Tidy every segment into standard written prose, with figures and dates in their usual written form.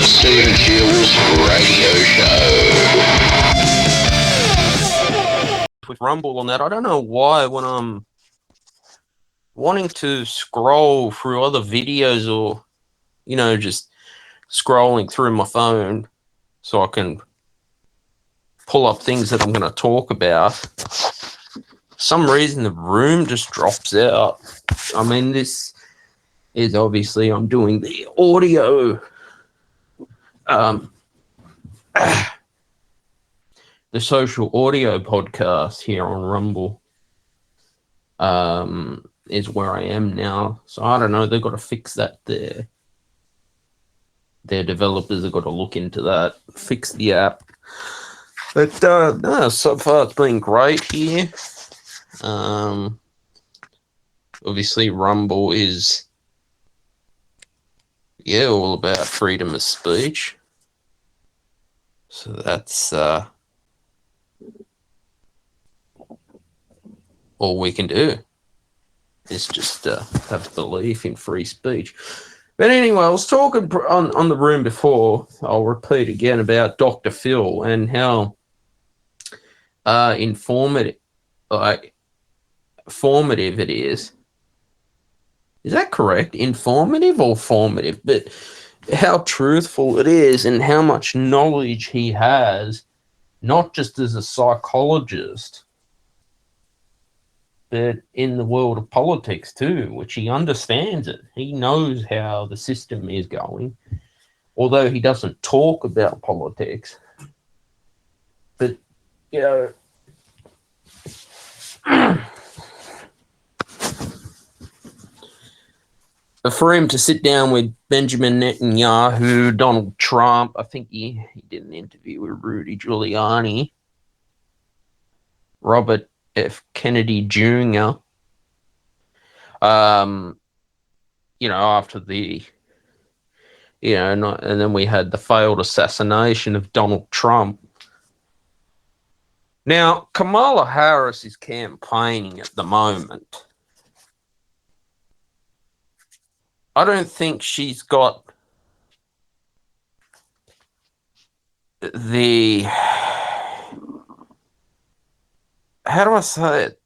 Stephen Jules Radio Show. With Rumble on that, I don't know why when I'm wanting to scroll through other videos or, just scrolling through my phone so I can pull up things that I'm going to talk about, for some reason the room just drops out. I mean, this is obviously I'm doing the audio the social audio podcast here on Rumble is where I am now. So I don't know, they've got to fix that there. Their developers have got to look into that, fix the app. But no, so far it's been great here. Obviously Rumble is all about freedom of speech. So that's all we can do is just have belief in free speech. But anyway, I was talking on the room before, I'll repeat again, about Dr. Phil and how informative it is. Is that correct? Informative or formative? But how truthful it is and how much knowledge he has, not just as a psychologist, but in the world of politics too, which he understands it. He knows how the system is going, although he doesn't talk about politics. But, for him to sit down with Benjamin Netanyahu, Donald Trump, I think he did an interview with Rudy Giuliani, Robert F. Kennedy Jr., after the, and then we had the failed assassination of Donald Trump. Now, Kamala Harris is campaigning at the moment. I don't think she's got the, how do I say it,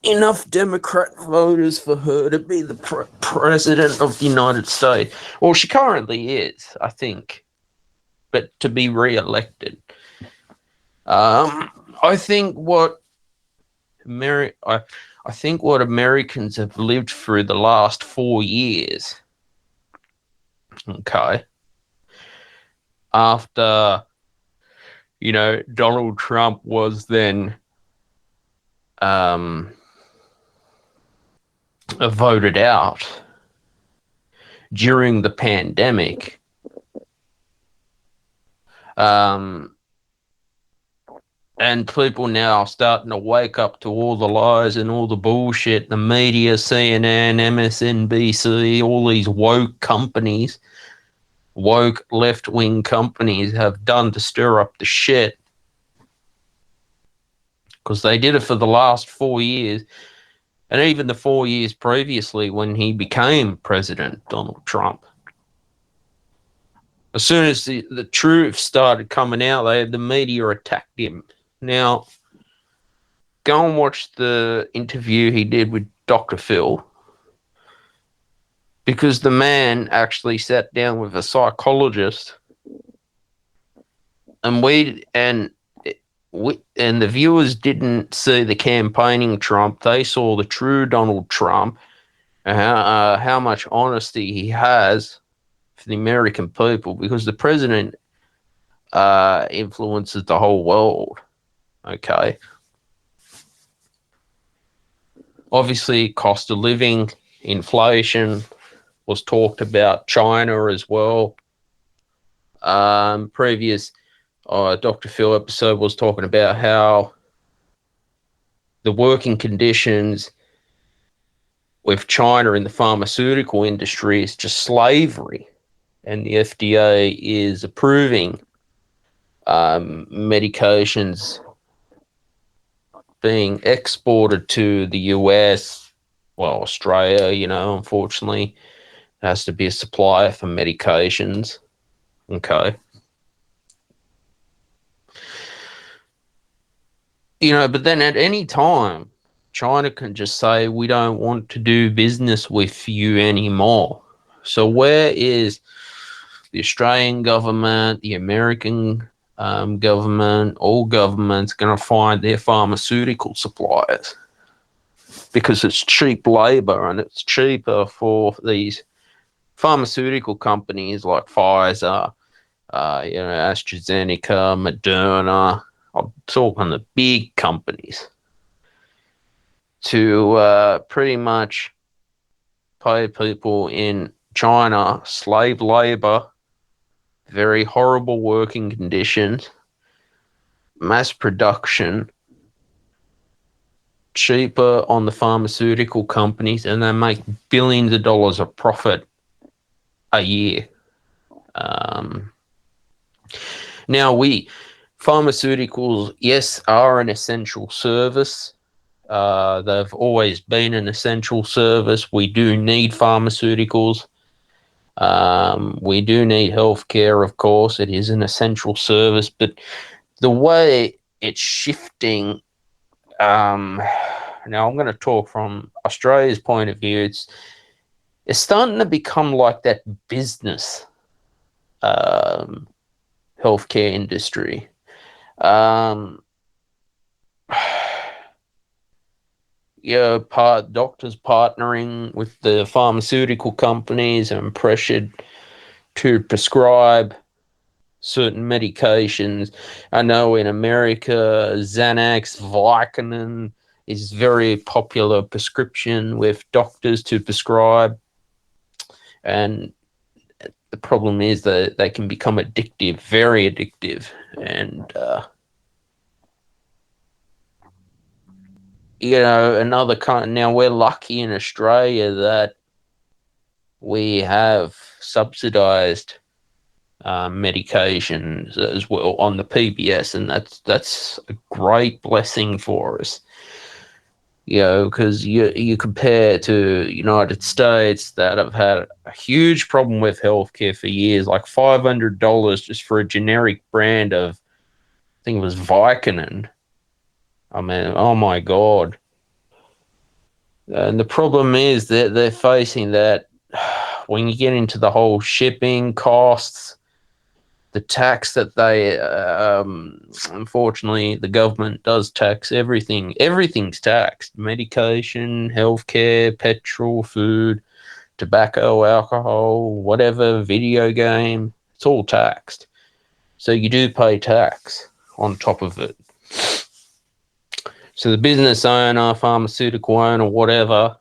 enough Democrat voters for her to be the president of the United States. Well, she currently is, I think, but to be re-elected. I think what Americans have lived through the last 4 years, okay, after, Donald Trump was then voted out during the pandemic, and people now are starting to wake up to all the lies and all the bullshit the media, CNN, MSNBC, all these woke companies, woke left-wing companies have done to stir up the shit. Because they did it for the last 4 years, and even the 4 years previously when he became president, Donald Trump. As soon as the truth started coming out, the media attacked him. Now, go and watch the interview he did with Dr. Phil, because the man actually sat down with a psychologist, and the viewers didn't see the campaigning Trump. They saw the true Donald Trump, and how much honesty he has for the American people, because the president influences the whole world. Okay. Obviously, cost of living, inflation was talked about, China as well. Previous Dr. Phil episode was talking about how the working conditions with China in the pharmaceutical industry is just slavery, and the FDA is approving medications being exported to the US, well, Australia, unfortunately, has to be a supplier for medications. Okay. But then at any time, China can just say, we don't want to do business with you anymore. So where is the Australian government, the American government, all governments going to find their pharmaceutical suppliers? Because it's cheap labor and it's cheaper for these pharmaceutical companies like Pfizer, AstraZeneca, Moderna. I'm talking the big companies to pretty much pay people in China slave labor, very horrible working conditions, mass production, cheaper on the pharmaceutical companies, and they make billions of dollars of profit a year. Now, pharmaceuticals, yes, are an essential service. They've always been an essential service. We do need pharmaceuticals. We do need healthcare, of course. It is an essential service, but the way it's shifting, now I'm going to talk from Australia's point of view. It's starting to become like that business healthcare industry. Doctors partnering with the pharmaceutical companies and pressured to prescribe certain medications. I know in America, Xanax, Vicodin is very popular prescription with doctors to prescribe. And the problem is that they can become addictive, very addictive. And, now we're lucky in Australia that we have subsidized medications as well on the PBS, and that's a great blessing for us. Because you compare to United States that have had a huge problem with healthcare for years, like $500 just for a generic brand of, I think it was Vicodin. I mean, oh my God. And the problem is that they're facing that when you get into the whole shipping costs, the tax that they, unfortunately, the government does tax everything. Everything's taxed. Medication, healthcare, petrol, food, tobacco, alcohol, whatever, video game, it's all taxed. So you do pay tax on top of it. So the business owner, pharmaceutical owner, whatever,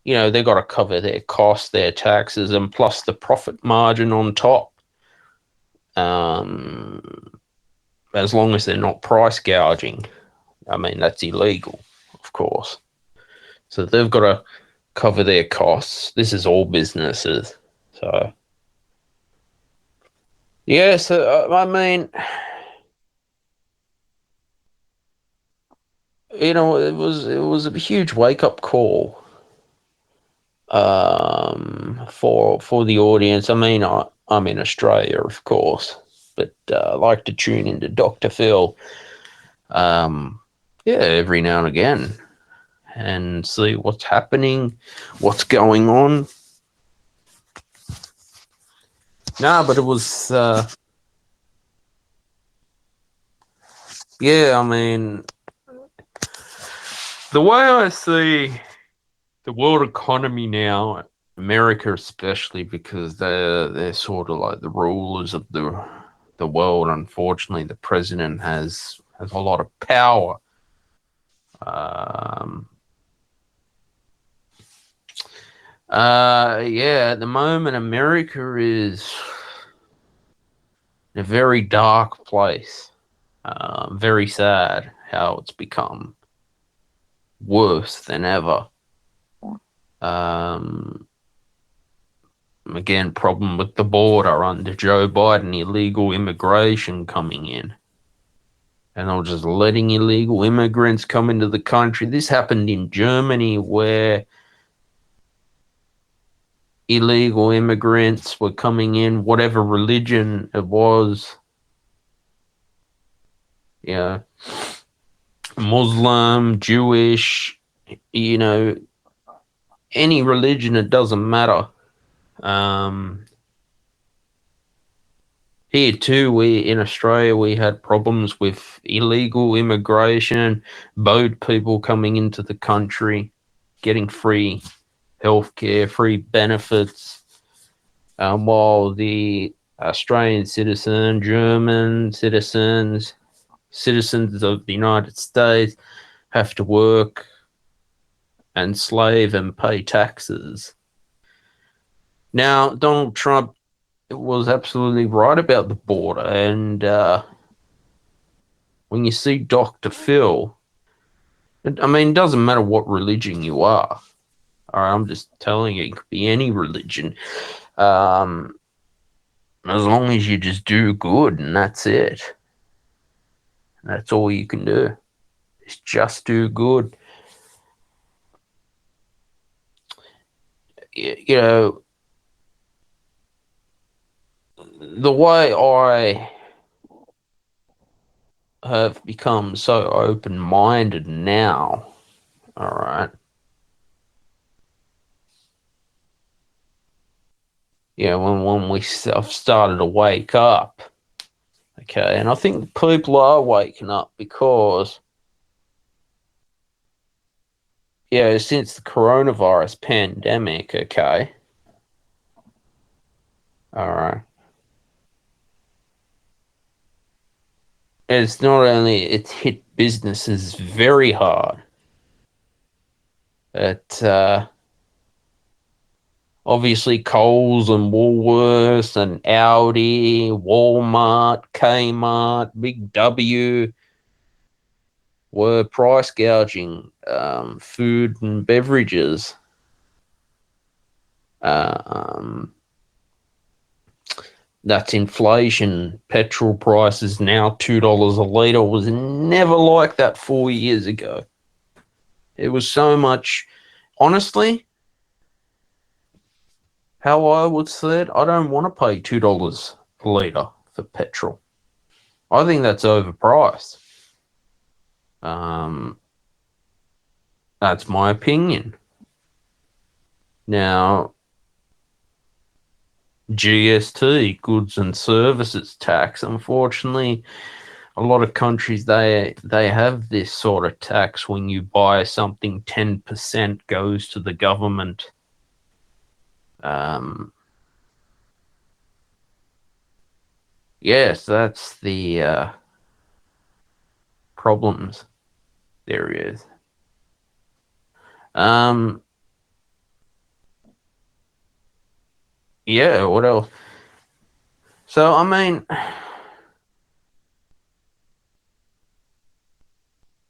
they've got to cover their costs, their taxes, and plus the profit margin on top. As long as they're not price gouging. I mean, that's illegal, of course. So they've got to cover their costs. This is all businesses. So, yeah, so, I mean, it was a huge wake-up call for the audience. I mean, I'm in Australia, of course, but I like to tune into Dr. Phil, every now and again, and see what's happening, what's going on. No, but it was, I mean, the way I see the world economy now, America especially, because they're sort of like the rulers of the world. Unfortunately, the president has a lot of power. At the moment, America is in a very dark place. Very sad how it's become worse than ever. Again, problem with the border under Joe Biden, illegal immigration coming in. And they're just letting illegal immigrants come into the country. This happened in Germany, where illegal immigrants were coming in, whatever religion it was, you know, Muslim, Jewish, you know, any religion, it doesn't matter. Here too, we in Australia we had problems with illegal immigration, boat people coming into the country, getting free healthcare, free benefits, while the Australian citizen, German citizens, citizens of the United States have to work and slave and pay taxes. Now, Donald Trump was absolutely right about the border, and when you see Dr. Phil, I mean, it doesn't matter what religion you are. All right, I'm just telling you, it could be any religion. As long as you just do good, and that's it. That's all you can do. Is just do good. You know, the way I have become so open-minded now, all right, yeah, when we have started to wake up, okay, and I think people are waking up because, yeah, since the coronavirus pandemic, okay, all right, it's not only it's hit businesses very hard, it obviously Coles and Woolworths and Audi, Walmart, Kmart, Big W were price gouging food and beverages. That's inflation. Petrol prices now $2 a litre. It was never like that 4 years ago. It was so much. Honestly, how I would say it, I don't want to pay $2 a litre for petrol. I think that's overpriced. That's my opinion. Now, GST, goods and services tax, unfortunately, a lot of countries, they have this sort of tax. When you buy something, 10% goes to the government. Yes, that's the problems there is. Yeah, what else? So, I mean,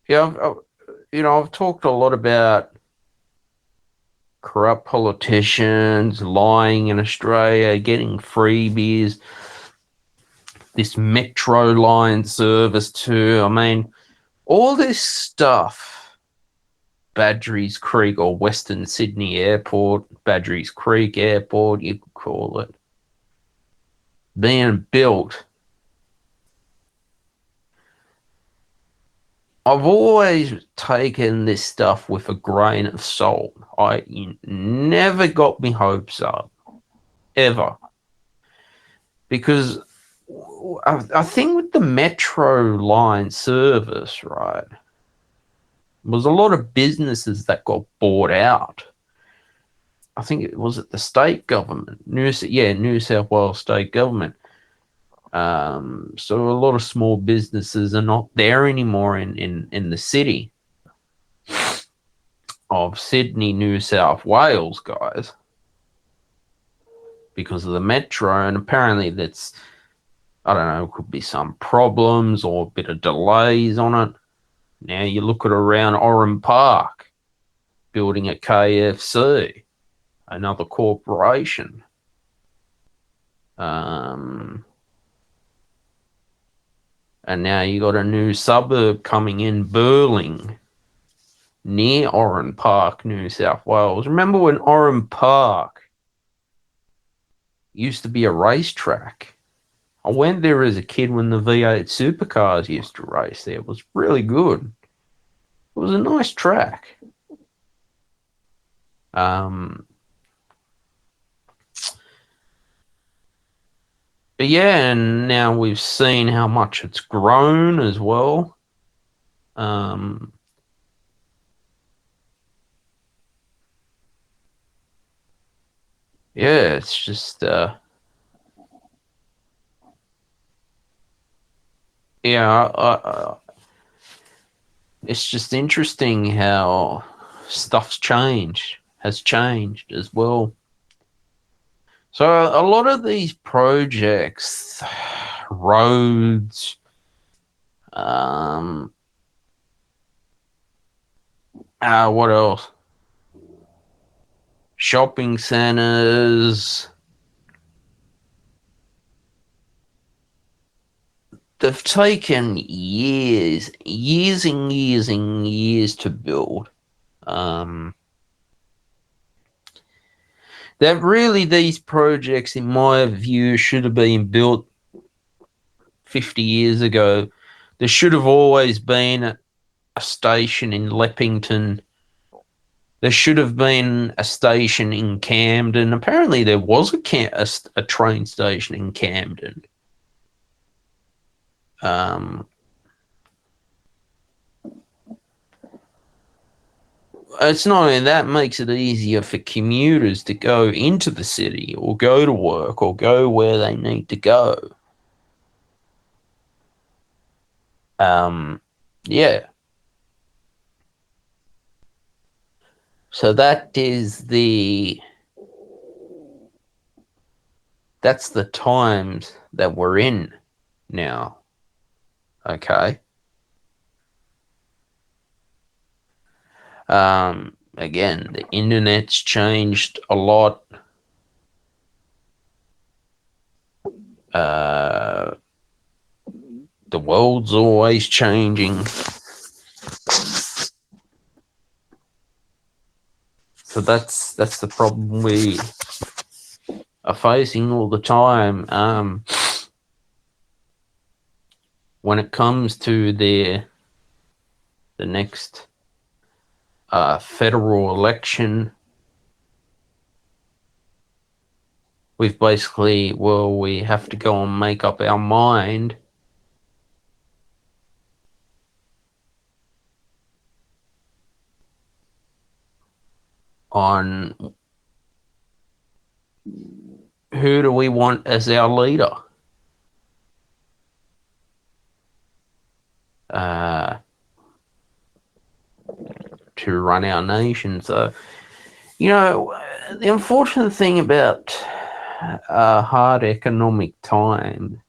yeah, I've talked a lot about corrupt politicians lying in Australia, getting freebies, this metro line service too. I mean, all this stuff, Badgerys Creek or Western Sydney Airport, Badgerys Creek Airport, you could call it, being built. I've always taken this stuff with a grain of salt. I never got my hopes up, ever. Because I think with the metro line service, right, was a lot of businesses that got bought out. I think it was at the state government, New South Wales state government. So a lot of small businesses are not there anymore in the city of Sydney, New South Wales, guys, because of the metro. And apparently that's, I don't know, could be some problems or a bit of delays on it. Now you look at around Oran Park, building a KFC, another corporation. And now you got a new suburb coming in, Burling, near Oran Park, New South Wales. Remember when Oran Park used to be a racetrack. I went there as a kid when the V8 supercars used to race there. It was really good. It was a nice track. But yeah, and now we've seen how much it's grown as well. Yeah, it's just it's just interesting how stuff's has changed as well. So a lot of these projects, roads, what else? Shopping centers. They've taken years and years to build. That really, these projects, in my view, should have been built 50 years ago. There should have always been a station in Leppington. There should have been a station in Camden. Apparently, there was a train station in Camden. It's not only that, makes it easier for commuters to go into the city or go to work or go where they need to go. Yeah. So that's the times that we're in now. Okay. Again, the internet's changed a lot. The world's always changing. So that's the problem we are facing all the time. When it comes to the next federal election, we have to go and make up our mind on who do we want as our leader. To run our nation. So, the unfortunate thing about hard economic time,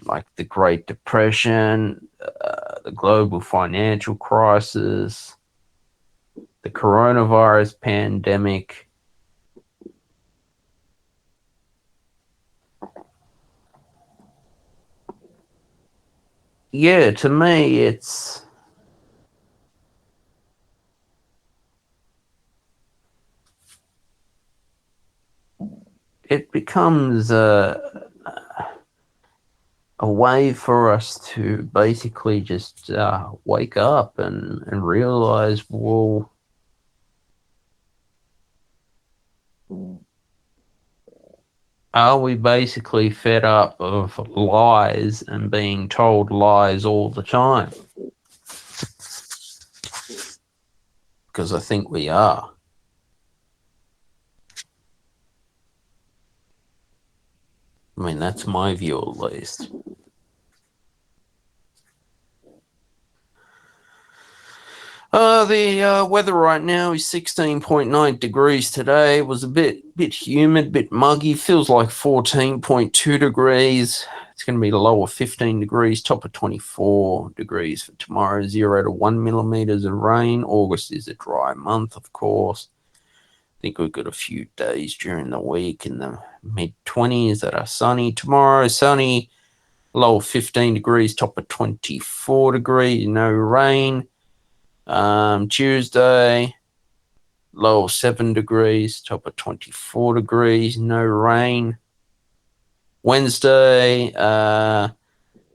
like the Great Depression, the global financial crisis, the coronavirus pandemic, yeah, to me, it becomes a way for us to basically just wake up and realize, well, are we basically fed up of lies and being told lies all the time? Because I think we are. I mean, that's my view at least. The weather right now is 16.9 degrees today. It was a bit humid, bit muggy. Feels like 14.2 degrees. It's going to be the low of 15 degrees, top of 24 degrees for tomorrow. 0 to 1 millimeters of rain. August is a dry month, of course. I think we've got a few days during the week in the mid-20s that are sunny. Tomorrow, sunny, low of 15 degrees, top of 24 degrees, no rain. Tuesday, low of 7 degrees, top of 24 degrees, no rain. Wednesday,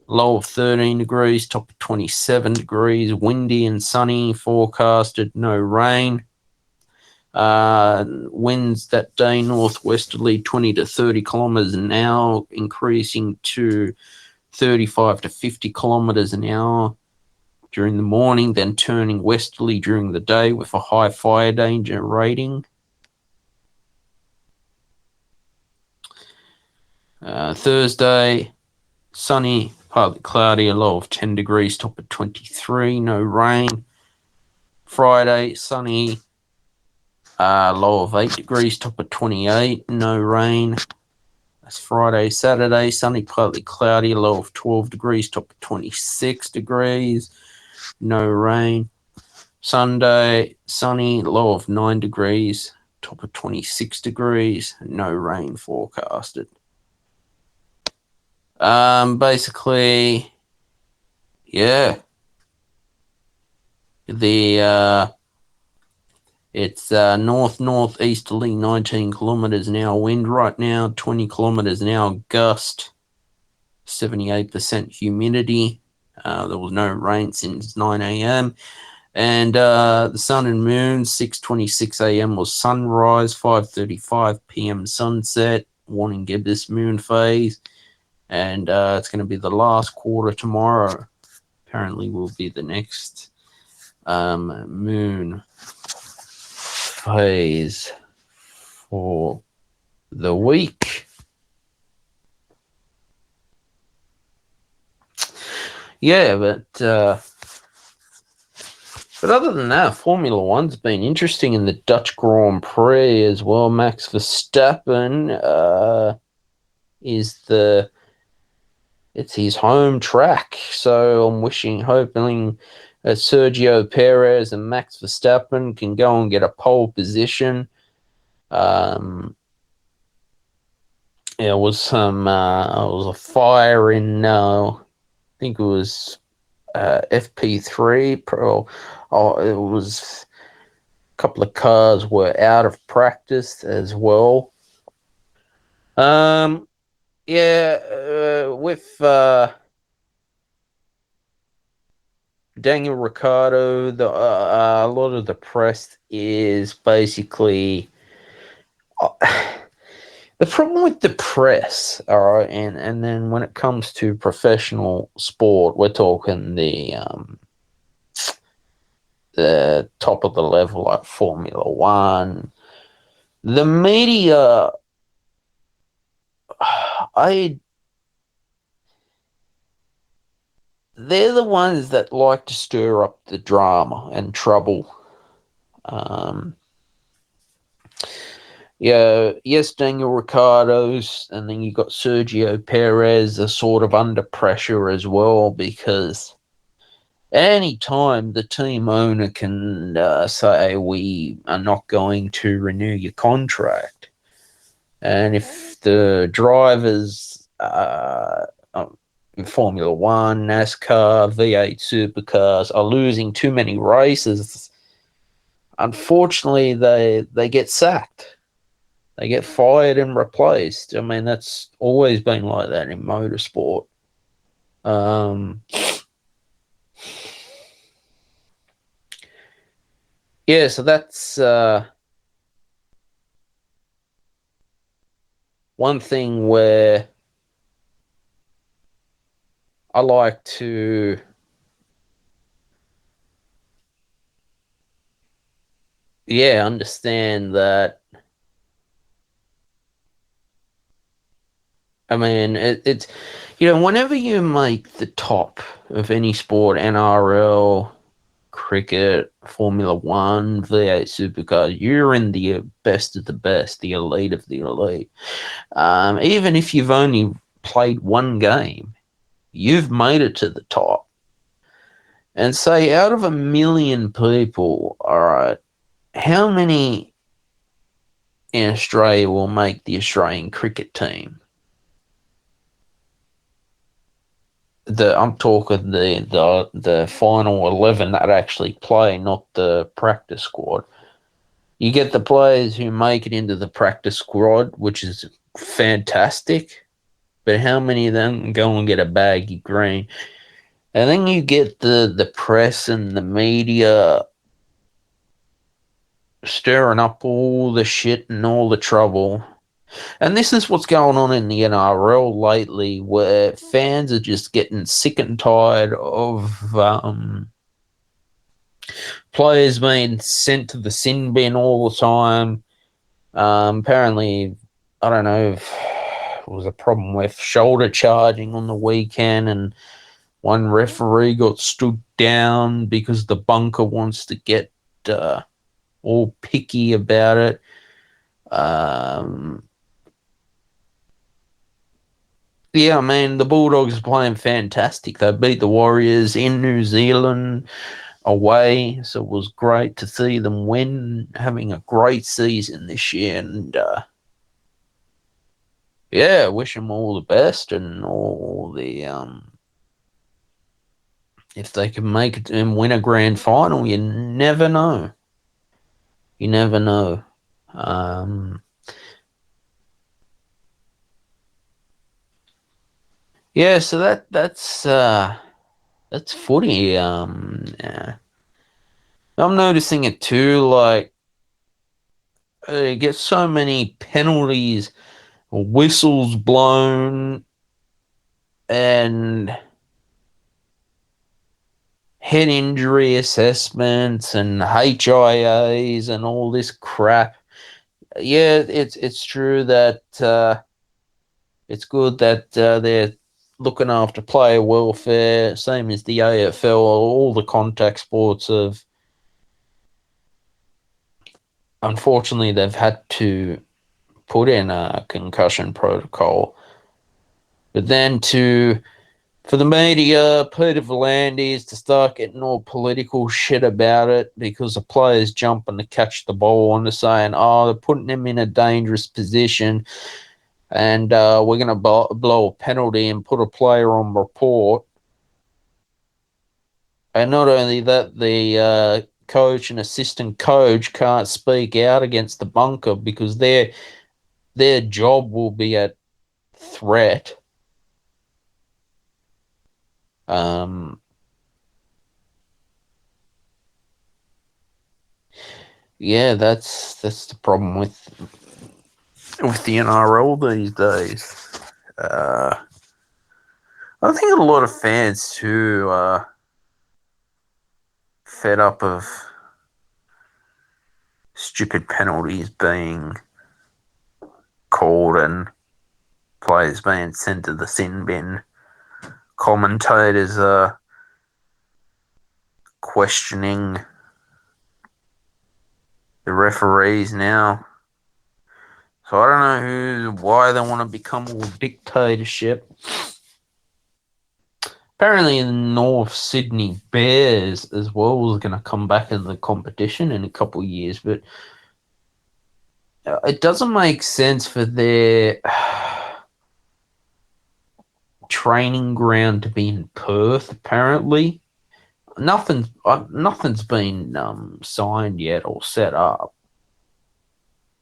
low of 13 degrees, top of 27 degrees, windy and sunny, forecasted, no rain. Winds that day northwesterly 20 to 30 kilometers an hour, increasing to 35 to 50 kilometers an hour during the morning, then turning westerly during the day with a high fire danger rating. Thursday, sunny, partly cloudy, a low of 10 degrees, top of 23, no rain. Friday, sunny, low of 8 degrees, top of 28, no rain. That's Friday. Saturday, sunny, partly cloudy, low of 12 degrees, top of 26 degrees, no rain. Sunday, sunny, low of 9 degrees, top of 26 degrees, no rain forecasted. Basically, yeah. It's northeasterly 19 kilometers an hour wind right now, 20 kilometers an hour gust, 78% humidity. There was no rain since 9 a.m. And the sun and moon, 6:26 a.m. was sunrise, 5:35 p.m. sunset, warning gibbous moon phase. And it's going to be the last quarter tomorrow. Apparently will be the next moon phase for the week. Yeah, but other than that, Formula One's been interesting in the Dutch Grand Prix as well. Max Verstappen it's his home track, so I'm hoping Sergio Perez and Max Verstappen can go and get a pole position. It was a fire in I think it was FP3. It was a couple of cars were out of practice as well. With Daniel Ricciardo, a lot of the press is basically the problem with the press, all right, and then when it comes to professional sport, we're talking the top of the level like Formula One. The media, they're the ones that like to stir up the drama and trouble. Yes, Daniel Ricciardo's, and then you got Sergio Perez are sort of under pressure as well, because any time the team owner can say, we are not going to renew your contract. And if the drivers in Formula One, NASCAR, V8 supercars are losing too many races, unfortunately, they get sacked. They get fired and replaced. I mean, that's always been like that in motorsport. So that's one thing where I like to understand that. I mean, it's, whenever you make the top of any sport, NRL, cricket, Formula One, V8 supercars, you're in the best of the best, the elite of the elite. Even if you've only played one game, you've made it to the top. And say out of 1 million people, all right, how many in Australia will make the Australian cricket team? I'm talking the final 11 that actually play, not the practice squad. You get the players who make it into the practice squad, which is fantastic. But how many of them go and get a baggy green? And then you get the press and the media stirring up all the shit and all the trouble. And this is what's going on in the NRL lately, where fans are just getting sick and tired of players being sent to the sin bin all the time. Apparently, I don't know if it was a problem with shoulder charging on the weekend, and one referee got stood down because the bunker wants to get all picky about it. Yeah, I mean, the Bulldogs are playing fantastic. They beat the Warriors in New Zealand away, so it was great to see them win, having a great season this year. And yeah, wish them all the best and all the if they can make it and win a grand final, you never know. You never know. Yeah, so that's footy. Yeah. I'm noticing it too. Like, you get so many penalties, whistles blown, and head injury assessments and HIAs and all this crap. Yeah, it's true that it's good that they're looking after player welfare, same as the AFL. All the contact sports have, unfortunately, they've had to put in a concussion protocol. But then for the media, Peter V'landys to start getting all political shit about it because the players jumping to catch the ball and they're saying, oh, they're putting them in a dangerous position and we're going to blow a penalty and put a player on report. And not only that, the coach and assistant coach can't speak out against the bunker because their job will be at threat. Yeah, that's the problem with the NRL these days. I think a lot of fans too are fed up of stupid penalties being called and players being sent to the sin bin. Commentators are questioning the referees now. So I don't know why they want to become all dictatorship. Apparently, the North Sydney Bears as well is going to come back in the competition in a couple of years, but it doesn't make sense for their training ground to be in Perth. Apparently, nothing's been signed yet or set up,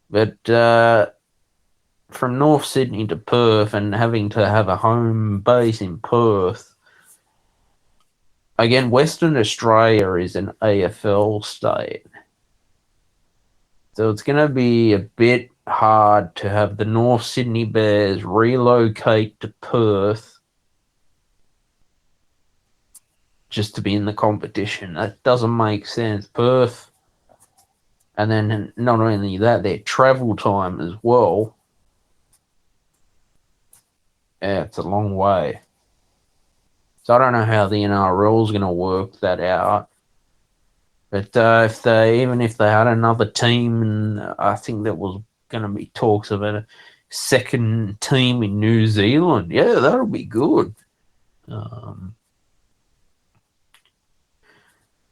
but from North Sydney to Perth and having to have a home base in Perth. Again, Western Australia is an AFL state. So it's going to be a bit hard to have the North Sydney Bears relocate to Perth just to be in the competition. That doesn't make sense. Perth, and then not only that, their travel time as well. Yeah, it's a long way. So I don't know how the NRL is going to work that out. But if they had another team, and I think there was going to be talks of a second team in New Zealand, yeah, that'll be good.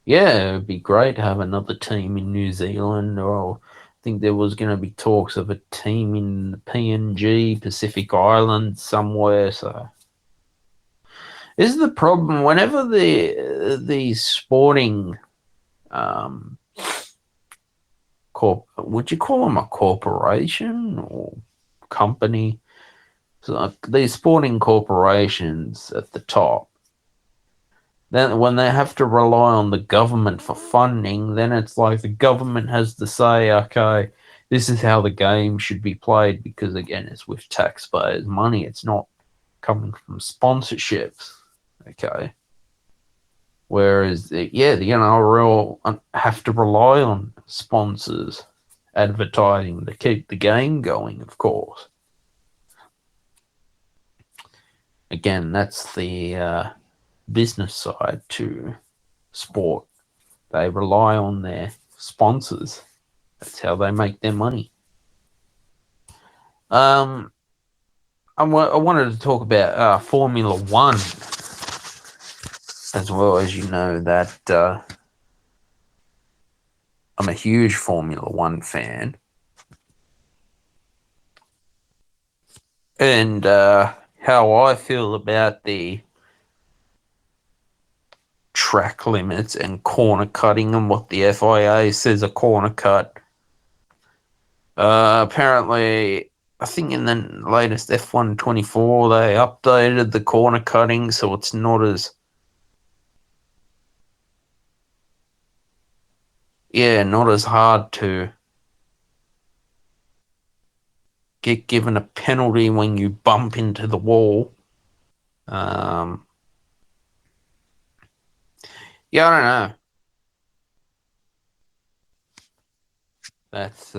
Yeah, it'd be great to have another team in New Zealand. Or I think there was going to be talks of a team in the PNG, Pacific Islands somewhere. So this is the problem. Whenever the sporting would you call them a corporation or company? So like these sporting corporations at the top, then when they have to rely on the government for funding, then it's like the government has to say, okay, this is how the game should be played, because again, it's with taxpayers' money. It's not coming from sponsorships. Okay. Whereas, the NRL have to rely on sponsors advertising to keep the game going, of course. Again, that's the business side to sport. They rely on their sponsors. That's how they make their money. I wanted to talk about Formula One as well. As you know, that I'm a huge Formula One fan. And how I feel about the track limits and corner cutting and what the FIA says a corner cut. Apparently, I think in the latest F1 24, they updated the corner cutting so it's not as hard to get given a penalty when you bump into the wall. I don't know. That's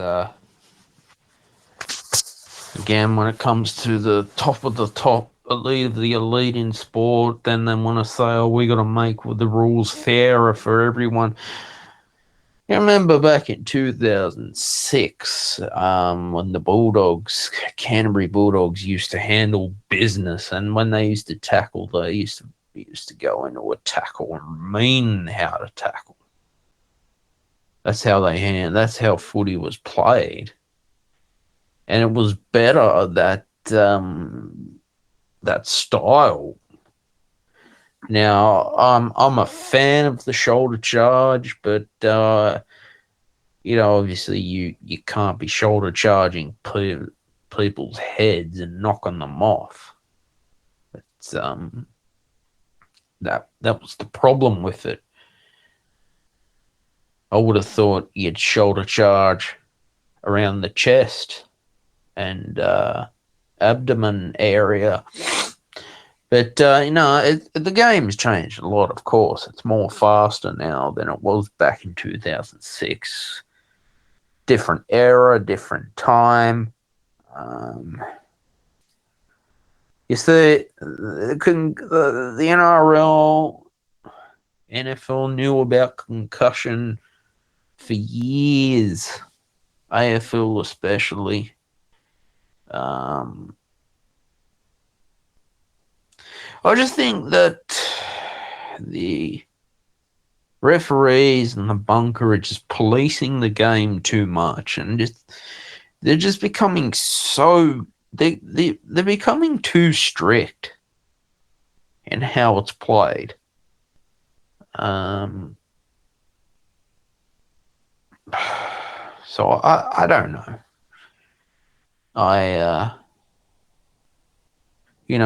again, when it comes to the top of the top, elite of the elite in sport, then they want to say, oh, we got to make the rules fairer for everyone. I remember back in 2006, when the Canterbury Bulldogs used to handle business, and when they used to tackle, they used to go into a tackle and mean how to tackle. That's how that's how footy was played. And it was better that style. Now, I'm a fan of the shoulder charge, but obviously you can't be shoulder charging people's heads and knocking them off. It's that was the problem with it. I would have thought you'd shoulder charge around the chest and abdomen area. But, the game's changed a lot, of course. It's more faster now than it was back in 2006. Different era, different time. You see, the NRL, NFL knew about concussion for years. AFL especially. I just think that the referees and the bunker are just policing the game too much, and they're just becoming they're becoming too strict in how it's played. So I don't know.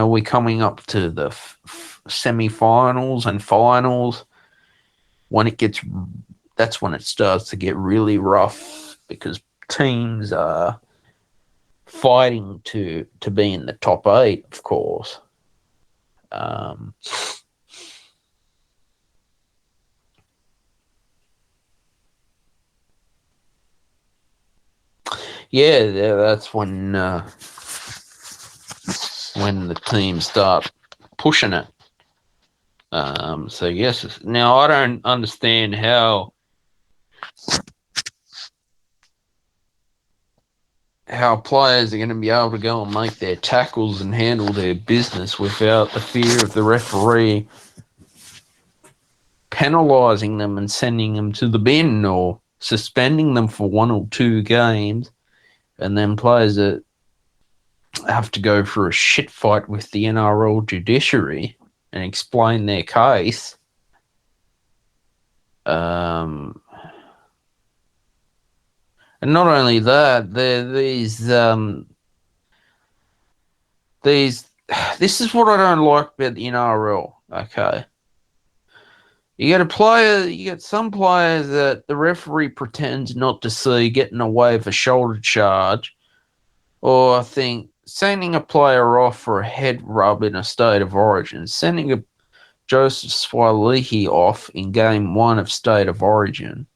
We're coming up to the semi-finals and finals. That's when it starts to get really rough, because teams are fighting to be in the top 8, of course. That's when the teams start pushing it. So yes, now I don't understand how players are going to be able to go and make their tackles and handle their business without the fear of the referee penalising them and sending them to the bin or suspending them for 1 or 2 games, and then players that have to go through a shit fight with the NRL judiciary and explain their case. And not only that, these this is what I don't like about the NRL. Okay, you get some players that the referee pretends not to see getting away with a shoulder charge, or I think sending a player off for a head rub in a state of origin, sending a Joseph Swalihi off in game 1 of State of Origin.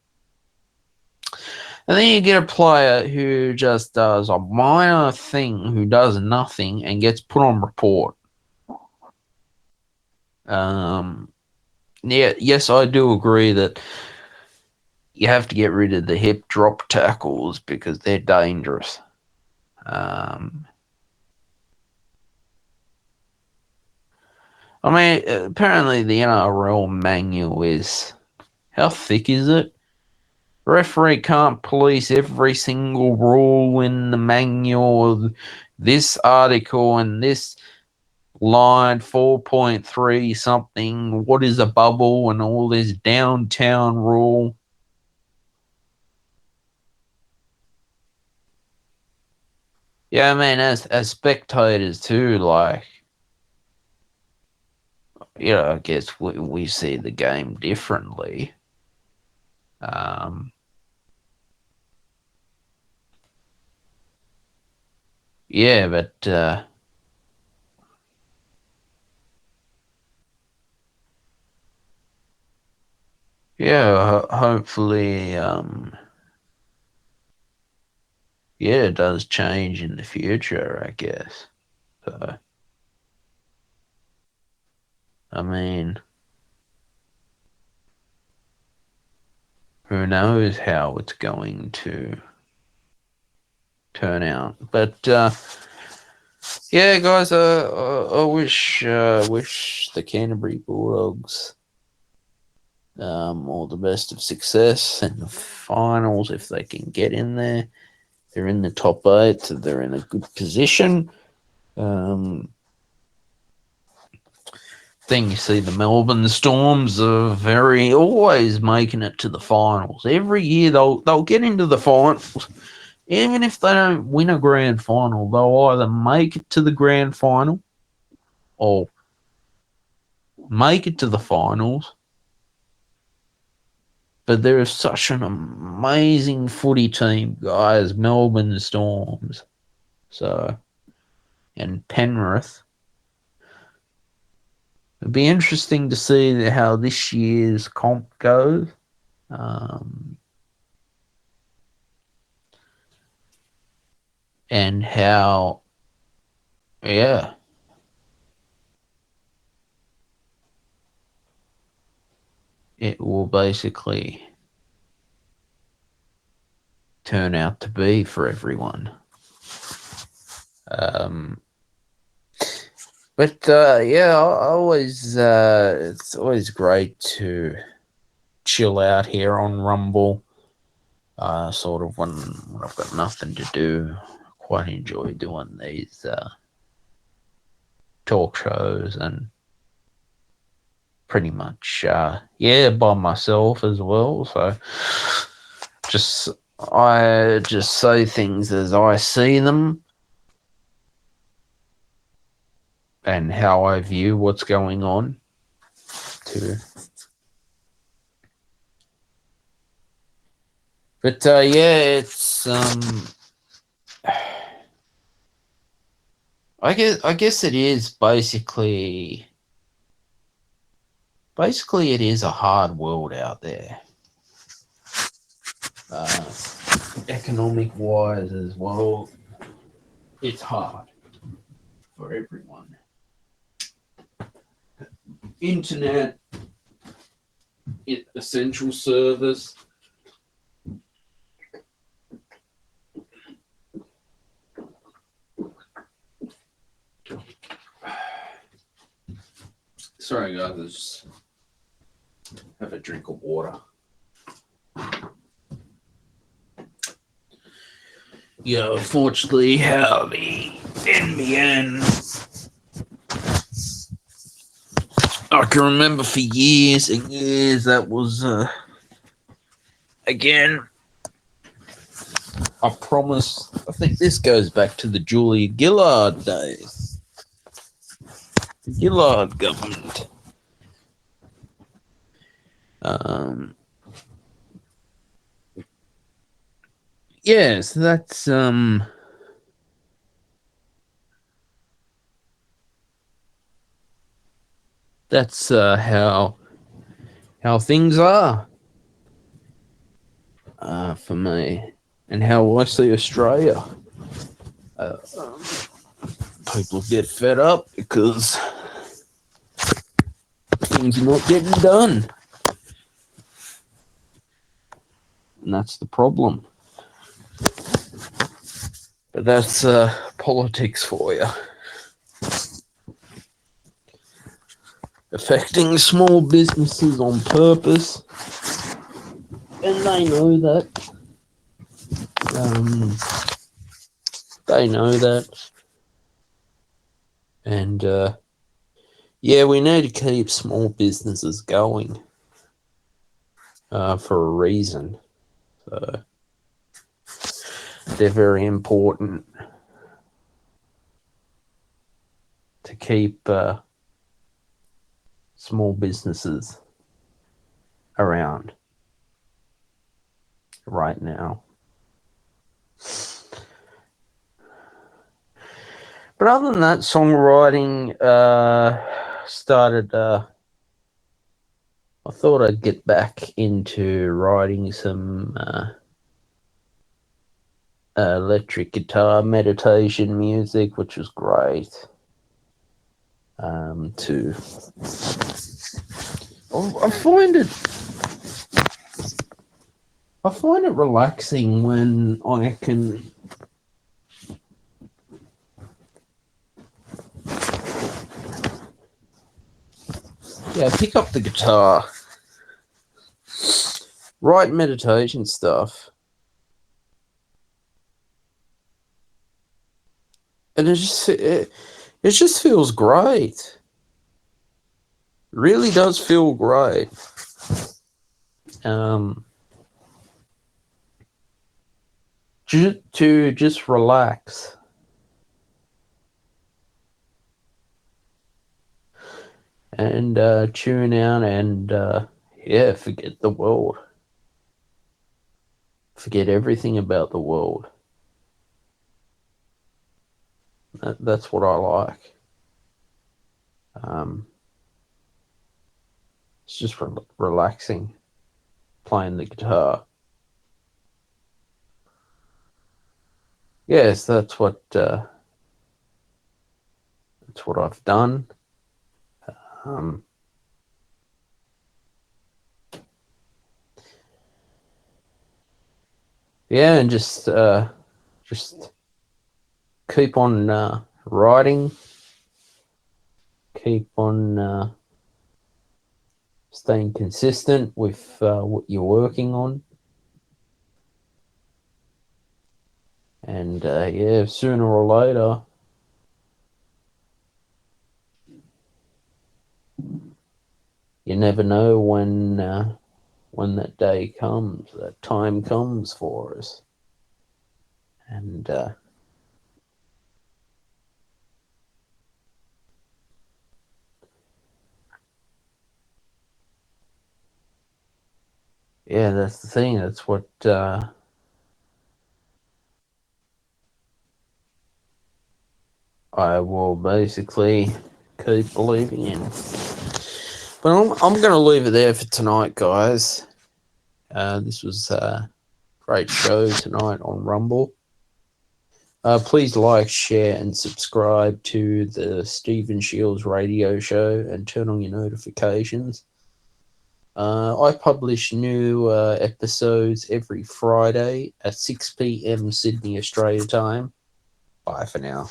And then you get a player who just does a minor thing, who does nothing, and gets put on report. Yes, I do agree that you have to get rid of the hip drop tackles because they're dangerous. I mean, apparently the NRL manual is, how thick is it? Referee can't police every single rule in the manual, this article and this line 4.3 something, what is a bubble and all this downtown rule. Yeah, I mean, as spectators too, like, you know, I guess we see the game differently. Yeah, but yeah, hopefully, yeah, it does change in the future, I guess. So, I mean, who knows how it's going to turn out? But yeah, guys, I wish the Canterbury Bulldogs all the best of success in the finals if they can get in there. They're in the top 8, so they're in a good position. Then you see the Melbourne Storms are always making it to the finals. Every year they'll get into the finals. Even if they don't win a grand final, they'll either make it to the grand final or make it to the finals. But they're such an amazing footy team, guys, Melbourne Storms. So, and Penrith. It'd be interesting to see how this year's comp goes. And how, yeah, it will basically turn out to be for everyone. But yeah, I always it's always great to chill out here on Rumble. Sort of when I've got nothing to do, I quite enjoy doing these talk shows, and pretty much by myself as well. So I just say things as I see them and how I view what's going on too. But yeah, it's I guess it is basically it is a hard world out there. Economic wise as well, it's hard for everyone. Internet, essential service. Sorry guys, let's just have a drink of water. Yeah, unfortunately, how the NBN, I can remember for years and years that was again I promise. I think this goes back to the Julia Gillard days. The Gillard government. Yes, that's how things are for me, and how I see Australia. People get fed up because things are not getting done, and that's the problem. But that's politics for you. Affecting small businesses on purpose, and they know that. They know that. And yeah, we need to keep small businesses going for a reason. So they're very important to keep small businesses around right now. But other than that, songwriting started. I thought I'd get back into writing some electric guitar meditation music, which was great. I find it relaxing when I can pick up the guitar, write meditation stuff, and it just feels great. It really does feel great. To just relax. And tune out and forget the world. Forget everything about the world. That's what I like. It's just relaxing, playing the guitar. Yes, that's what I've done. And just keep on writing, keep on staying consistent with what you're working on, and sooner or later, you never know when that day comes, that time comes for us, and that's the thing. That's what I will basically keep believing in. But I'm going to leave it there for tonight, guys. This was a great show tonight on Rumble. Please like, share, and subscribe to the Stephen Shields radio show and turn on your notifications. I publish new episodes every Friday at 6 p.m. Sydney, Australia time. Bye for now.